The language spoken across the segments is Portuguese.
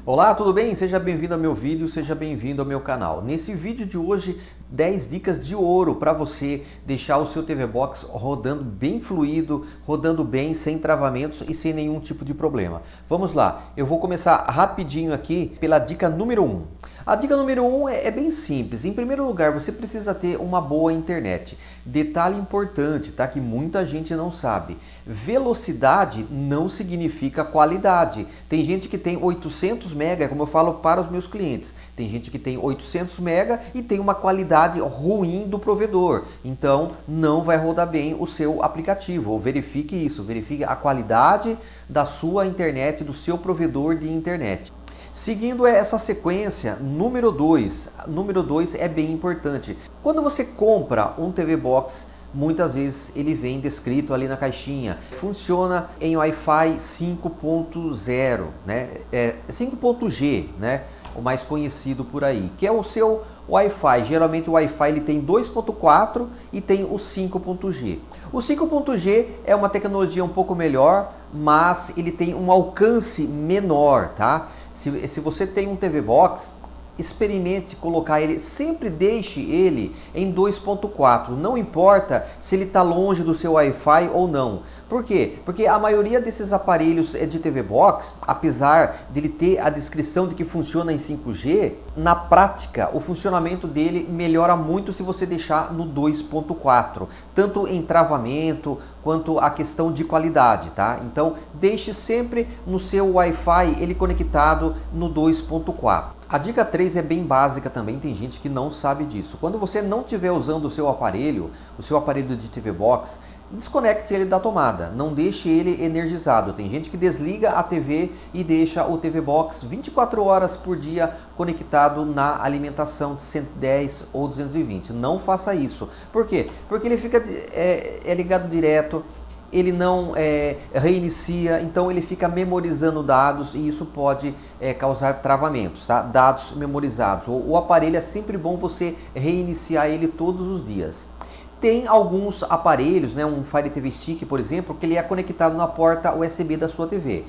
Olá, tudo bem? Seja bem-vindo ao meu vídeo, seja bem-vindo ao meu canal. Nesse vídeo de hoje, 10 dicas de ouro para você deixar o seu TV Box rodando bem fluido, rodando bem, sem travamentos e sem nenhum tipo de problema. Vamos lá, eu vou começar rapidinho aqui pela dica número 1. A dica número 1 é bem simples. Em primeiro lugar, você precisa ter uma boa internet. Detalhe importante, tá? Que muita gente não sabe. Velocidade não significa qualidade. Tem gente que tem 800 mega, como eu falo para os meus clientes. Tem gente que tem 800 mega e tem uma qualidade ruim do provedor. Então, não vai rodar bem o seu aplicativo. Verifique isso, verifique a qualidade da sua internet, do seu provedor de internet. Seguindo essa sequência, número 2 é bem importante. Quando você compra um TV Box, muitas vezes ele vem descrito ali na caixinha. Funciona em Wi-Fi 5.0, né? 5.G, né? O mais conhecido por aí, que é o seu Wi-Fi. Geralmente o Wi-Fi ele tem 2.4 e tem o 5.G. O 5.G é uma tecnologia um pouco melhor, mas ele tem um alcance menor, tá? Se você tem um TV Box, experimente colocar ele, sempre deixe ele em 2.4, não importa se ele está longe do seu Wi-Fi ou não. Por quê? Porque a maioria desses aparelhos de TV Box, apesar dele ter a descrição de que funciona em 5G, na prática o funcionamento dele melhora muito se você deixar no 2.4, tanto em travamento quanto a questão de qualidade, tá? Então deixe sempre no seu Wi-Fi ele conectado no 2.4. A dica 3 é bem básica também, tem gente que não sabe disso. Quando você não estiver usando o seu aparelho de TV Box, desconecte ele da tomada, não deixe ele energizado. Tem gente que desliga a TV e deixa o TV Box 24 horas por dia conectado na alimentação de 110 ou 220. Não faça isso. Por quê? Porque ele fica ligado direto, ele não reinicia, então ele fica memorizando dados e isso pode causar travamentos, tá? Dados memorizados. O aparelho é sempre bom você reiniciar ele todos os dias. Tem alguns aparelhos, né, um Fire TV Stick, por exemplo, que ele é conectado na porta USB da sua TV.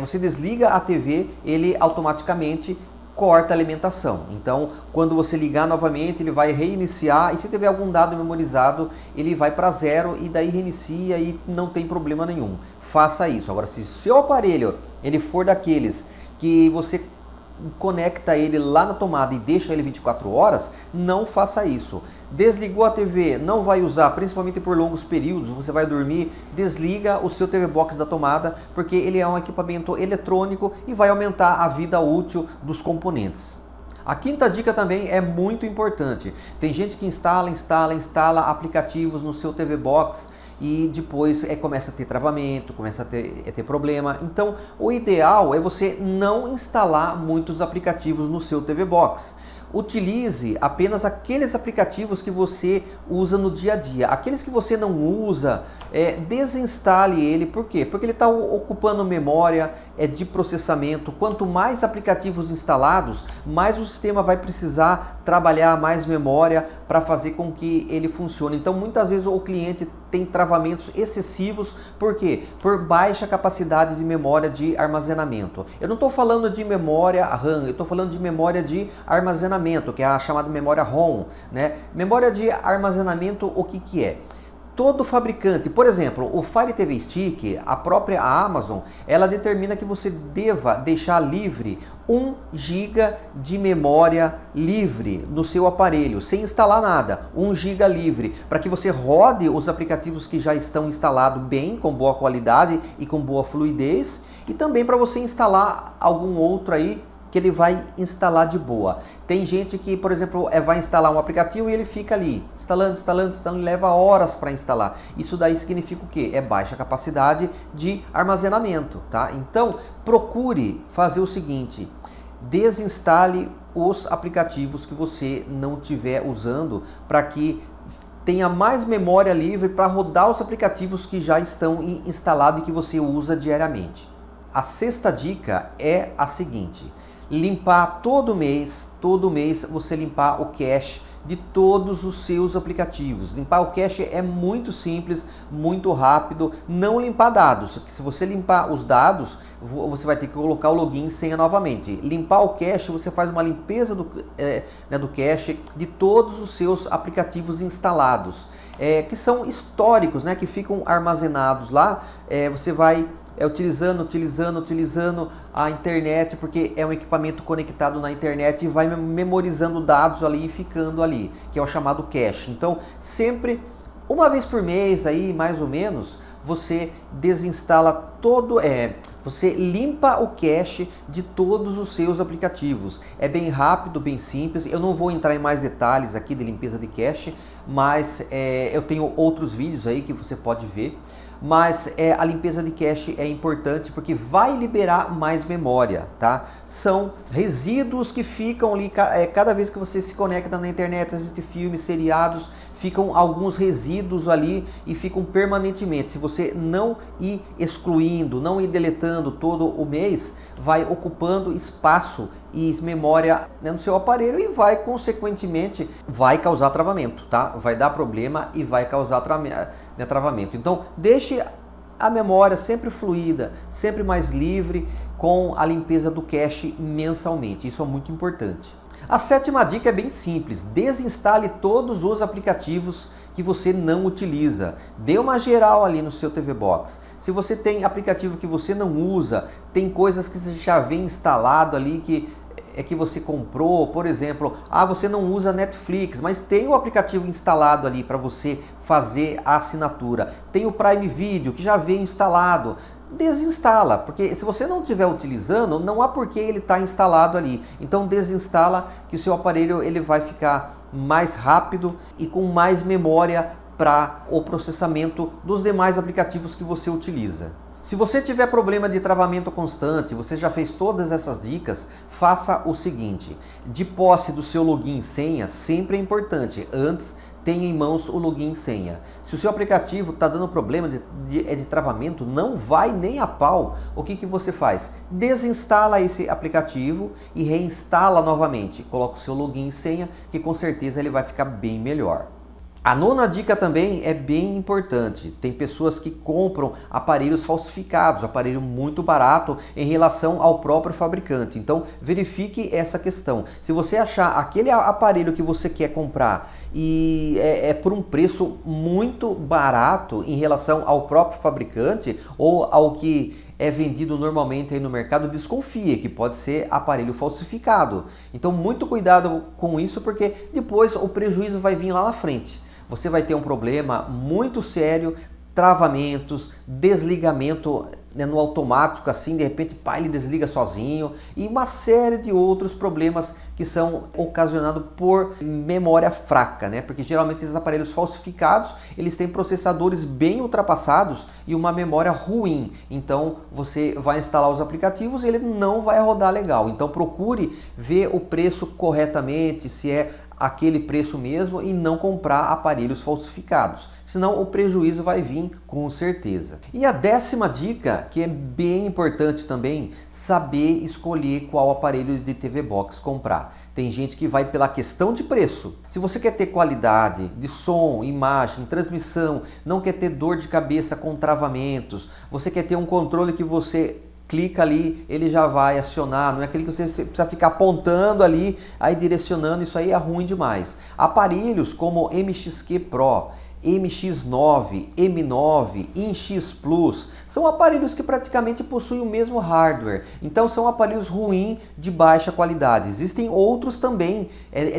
Você desliga a TV, ele automaticamente corta a alimentação. Então, quando você ligar novamente, ele vai reiniciar e se tiver algum dado memorizado, ele vai para zero e daí reinicia e não tem problema nenhum. Faça isso. Agora, se o seu aparelho ele for daqueles que você conecta ele lá na tomada e deixa ele 24 horas, não faça isso. Desligou a TV, não vai usar, principalmente por longos períodos, você vai dormir, desliga o seu TV Box da tomada, porque ele é um equipamento eletrônico e vai aumentar a vida útil dos componentes. A quinta dica também é muito importante. Tem gente que instala aplicativos no seu TV Box e depois começa a ter travamento, começa a ter problema. Então, o ideal é você não instalar muitos aplicativos no seu TV Box. Utilize apenas aqueles aplicativos que você usa no dia a dia. Aqueles que você não usa, desinstale ele. Por quê? Porque ele está ocupando memória de processamento. Quanto mais aplicativos instalados, mais o sistema vai precisar trabalhar mais memória para fazer com que ele funcione. Então, muitas vezes o cliente tem travamentos excessivos. Por quê? Por baixa capacidade de memória de armazenamento. Eu não estou falando de memória RAM, eu estou falando de memória de armazenamento, que é a chamada memória ROM, né? Memória de armazenamento, o que é? Todo fabricante, por exemplo, o Fire TV Stick, a própria Amazon, ela determina que você deva deixar livre 1 GB de memória livre no seu aparelho, sem instalar nada, 1 GB livre, para que você rode os aplicativos que já estão instalados bem, com boa qualidade e com boa fluidez, e também para você instalar algum outro aí que ele vai instalar de boa. Tem gente que, por exemplo, vai instalar um aplicativo e ele fica ali, instalando, leva horas para instalar. Isso daí significa o quê? É baixa capacidade de armazenamento, tá? Então, procure fazer o seguinte: desinstale os aplicativos que você não estiver usando para que tenha mais memória livre para rodar os aplicativos que já estão instalados e que você usa diariamente. A sexta dica é a seguinte: limpar todo mês você limpar o cache de todos os seus aplicativos. Limpar o cache é muito simples, muito rápido. Não limpar dados. Se você limpar os dados, você vai ter que colocar o login e senha novamente. Limpar o cache, você faz uma limpeza do cache de todos os seus aplicativos instalados, que são históricos, né, que ficam armazenados lá. Você vai utilizando a internet, porque é um equipamento conectado na internet e vai memorizando dados ali e ficando ali, que é o chamado cache. Então, sempre uma vez por mês aí, mais ou menos, você desinstala você limpa o cache de todos os seus aplicativos. É bem rápido, bem simples. Eu não vou entrar em mais detalhes aqui de limpeza de cache, mas eu tenho outros vídeos aí que você pode ver. Mas a limpeza de cache é importante porque vai liberar mais memória, tá? São resíduos que ficam ali, cada vez que você se conecta na internet, assiste filmes, seriados, ficam alguns resíduos ali e ficam permanentemente. Se você não ir excluindo, não ir deletando todo o mês, vai ocupando espaço e memória, né, no seu aparelho e vai, consequentemente, vai causar travamento, tá? Vai dar problema e vai causar travamento. Então, deixe a memória sempre fluida, sempre mais livre com a limpeza do cache mensalmente. Isso é muito importante. A sétima dica é bem simples: desinstale todos os aplicativos que você não utiliza. Dê uma geral ali no seu TV Box. Se você tem aplicativo que você não usa, tem coisas que você já vem instalado ali que você comprou, por exemplo, você não usa Netflix, mas tem o aplicativo instalado ali para você fazer a assinatura. Tem o Prime Video que já vem instalado. Desinstala, porque se você não estiver utilizando, não há por que ele estar instalado ali. Então desinstala, que o seu aparelho ele vai ficar mais rápido e com mais memória para o processamento dos demais aplicativos que você utiliza. Se você tiver problema de travamento constante, você já fez todas essas dicas, faça o seguinte: de posse do seu login e senha, sempre é importante, antes tenha em mãos o login e senha. Se o seu aplicativo está dando problema de travamento, não vai nem a pau, o que você faz? Desinstala esse aplicativo e reinstala novamente. Coloca o seu login e senha, que com certeza ele vai ficar bem melhor. A nona dica também é bem importante. Tem pessoas que compram aparelhos falsificados, aparelho muito barato em relação ao próprio fabricante. Então verifique essa questão. Se você achar aquele aparelho que você quer comprar e é por um preço muito barato em relação ao próprio fabricante ou ao que é vendido normalmente aí no mercado, desconfie que pode ser aparelho falsificado. Então muito cuidado com isso, porque depois o prejuízo vai vir lá na frente. Você vai ter um problema muito sério, travamentos, desligamento, né, no automático, assim, de repente ele desliga sozinho, e uma série de outros problemas que são ocasionados por memória fraca, né? Porque geralmente esses aparelhos falsificados, eles têm processadores bem ultrapassados e uma memória ruim. Então você vai instalar os aplicativos e ele não vai rodar legal. Então procure ver o preço corretamente, se é aquele preço mesmo, e não comprar aparelhos falsificados, senão o prejuízo vai vir com certeza. E a décima dica, que é bem importante também, saber escolher qual aparelho de TV Box comprar. Tem gente que vai pela questão de preço. Se você quer ter qualidade de som, imagem, transmissão, não quer ter dor de cabeça com travamentos, você quer ter um controle que você clica ali, ele já vai acionar, não é aquele que você precisa ficar apontando ali, aí direcionando, isso aí é ruim demais. Aparelhos como MXQ Pro, MX9, M9, InX Plus, são aparelhos que praticamente possuem o mesmo hardware, então são aparelhos ruins de baixa qualidade. Existem outros também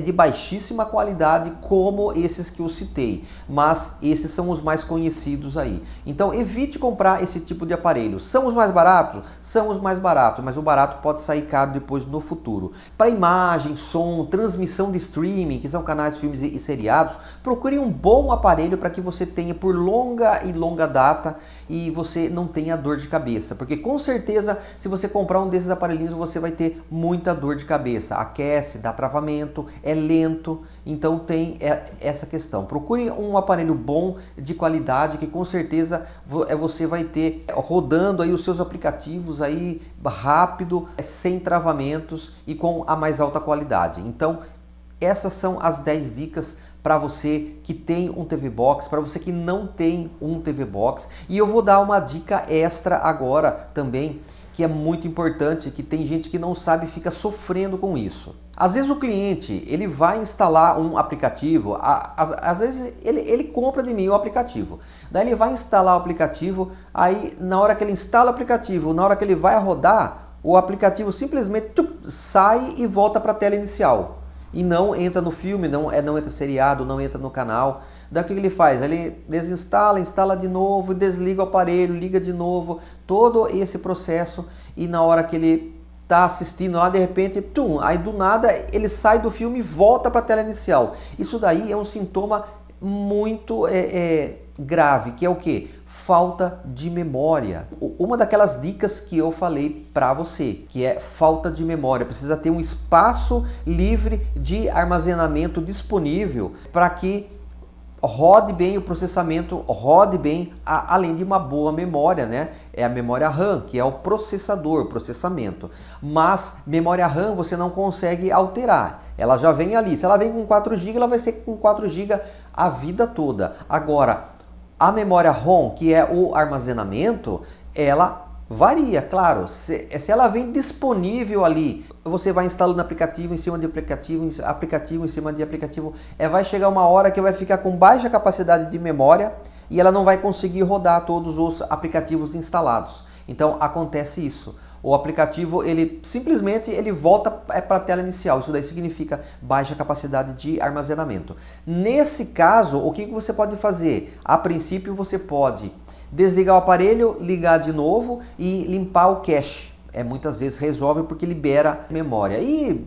de baixíssima qualidade, como esses que eu citei, mas esses são os mais conhecidos aí. Então evite comprar esse tipo de aparelho. São os mais baratos? São os mais baratos, mas o barato pode sair caro depois no futuro. Para imagem, som, transmissão de streaming, que são canais, filmes e seriados, procure um bom aparelho para que você tenha por longa data e você não tenha dor de cabeça, porque com certeza se você comprar um desses aparelhinhos você vai ter muita dor de cabeça, aquece, dá travamento, é lento, então tem essa questão. Procure um aparelho bom, de qualidade, que com certeza você vai ter rodando aí os seus aplicativos aí rápido, sem travamentos e com a mais alta qualidade. Então essas são as 10 dicas para você que tem um TV Box, para você que não tem um TV Box. E eu vou dar uma dica extra agora também, que é muito importante, que tem gente que não sabe e fica sofrendo com isso. Às vezes o cliente, ele vai instalar um aplicativo, às vezes ele compra de mim o aplicativo, daí ele vai instalar o aplicativo, aí na hora que ele instala o aplicativo, na hora que ele vai rodar, o aplicativo simplesmente sai e volta para a tela inicial. E não entra no filme, não entra seriado, não entra no canal. Daí o que ele faz? Ele desinstala, instala de novo, desliga o aparelho, liga de novo, todo esse processo, e na hora que ele está assistindo lá, de repente, aí do nada ele sai do filme e volta para a tela inicial. Isso daí é um sintoma muito grave, que é o quê? Falta de memória. Uma daquelas dicas que eu falei para você, que é falta de memória. Precisa ter um espaço livre de armazenamento disponível para que rode bem o processamento, rode bem, além de uma boa memória, né? É a memória RAM, que é o processamento. Mas memória RAM você não consegue alterar. Ela já vem ali. Se ela vem com 4 GB, ela vai ser com 4 GB a vida toda. Agora, a memória ROM, que é o armazenamento, ela varia, claro. Se ela vem disponível ali, você vai instalando aplicativo em cima de aplicativo, aplicativo em cima de aplicativo, vai chegar uma hora que vai ficar com baixa capacidade de memória e ela não vai conseguir rodar todos os aplicativos instalados. Então acontece isso. O aplicativo ele simplesmente volta para a tela inicial. Isso daí significa baixa capacidade de armazenamento. Nesse caso, o que você pode fazer? A princípio você pode desligar o aparelho, ligar de novo e limpar o cache. Muitas vezes resolve porque libera memória. E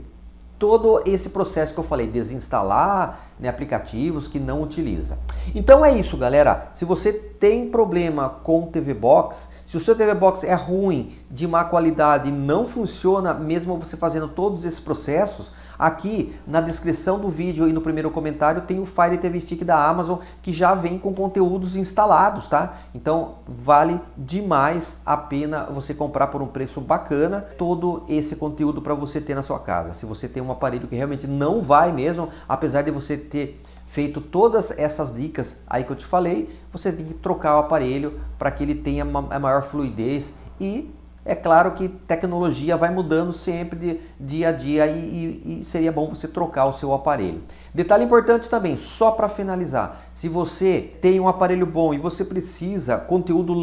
todo esse processo que eu falei, desinstalar, né, aplicativos que não utiliza. Então é isso, galera. Se você tem problema com o TV Box, se o seu TV Box é ruim, de má qualidade, não funciona, mesmo você fazendo todos esses processos, aqui na descrição do vídeo e no primeiro comentário tem o Fire TV Stick da Amazon, que já vem com conteúdos instalados, tá? Então vale demais a pena você comprar por um preço bacana todo esse conteúdo para você ter na sua casa. Se você tem um aparelho que realmente não vai mesmo, apesar de você ter feito todas essas dicas aí que eu te falei, você tem que trocar o aparelho para que ele tenha a maior fluidez. E é claro que tecnologia vai mudando sempre de dia a dia e seria bom você trocar o seu aparelho. Detalhe importante também, só para finalizar, se você tem um aparelho bom e você precisa conteúdo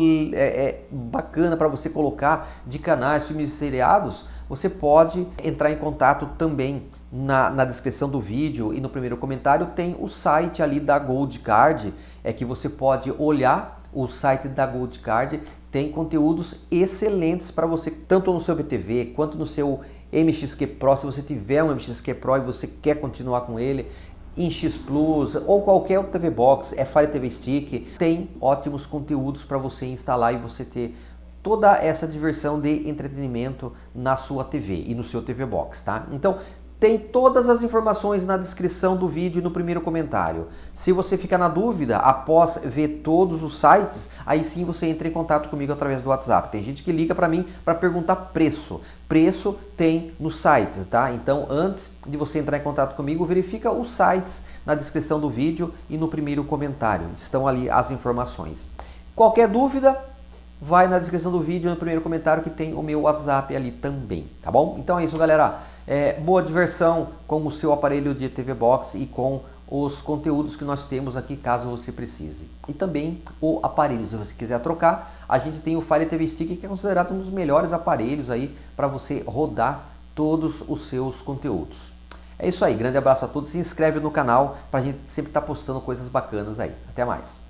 bacana para você colocar de canais, filmes e seriados, você pode entrar em contato também na descrição do vídeo e no primeiro comentário tem o site ali da Gold Card, que você pode olhar o site da Gold Card, tem conteúdos excelentes para você, tanto no seu BTV quanto no seu MXQ Pro, se você tiver um MXQ Pro e você quer continuar com ele, em X Plus ou qualquer outro TV Box, Fire TV Stick, tem ótimos conteúdos para você instalar e você ter toda essa diversão de entretenimento na sua TV e no seu TV Box, tá? Então, tem todas as informações na descrição do vídeo e no primeiro comentário. Se você ficar na dúvida, após ver todos os sites, aí sim você entra em contato comigo através do WhatsApp. Tem gente que liga para mim para perguntar preço. Preço tem nos sites, tá? Então, antes de você entrar em contato comigo, verifica os sites na descrição do vídeo e no primeiro comentário. Estão ali as informações. Qualquer dúvida, vai na descrição do vídeo, no primeiro comentário, que tem o meu WhatsApp ali também, tá bom? Então é isso, galera. Boa diversão com o seu aparelho de TV Box e com os conteúdos que nós temos aqui, caso você precise. E também o aparelho, se você quiser trocar, a gente tem o Fire TV Stick, que é considerado um dos melhores aparelhos aí para você rodar todos os seus conteúdos. É isso aí, grande abraço a todos, se inscreve no canal para a gente sempre estar postando coisas bacanas aí. Até mais!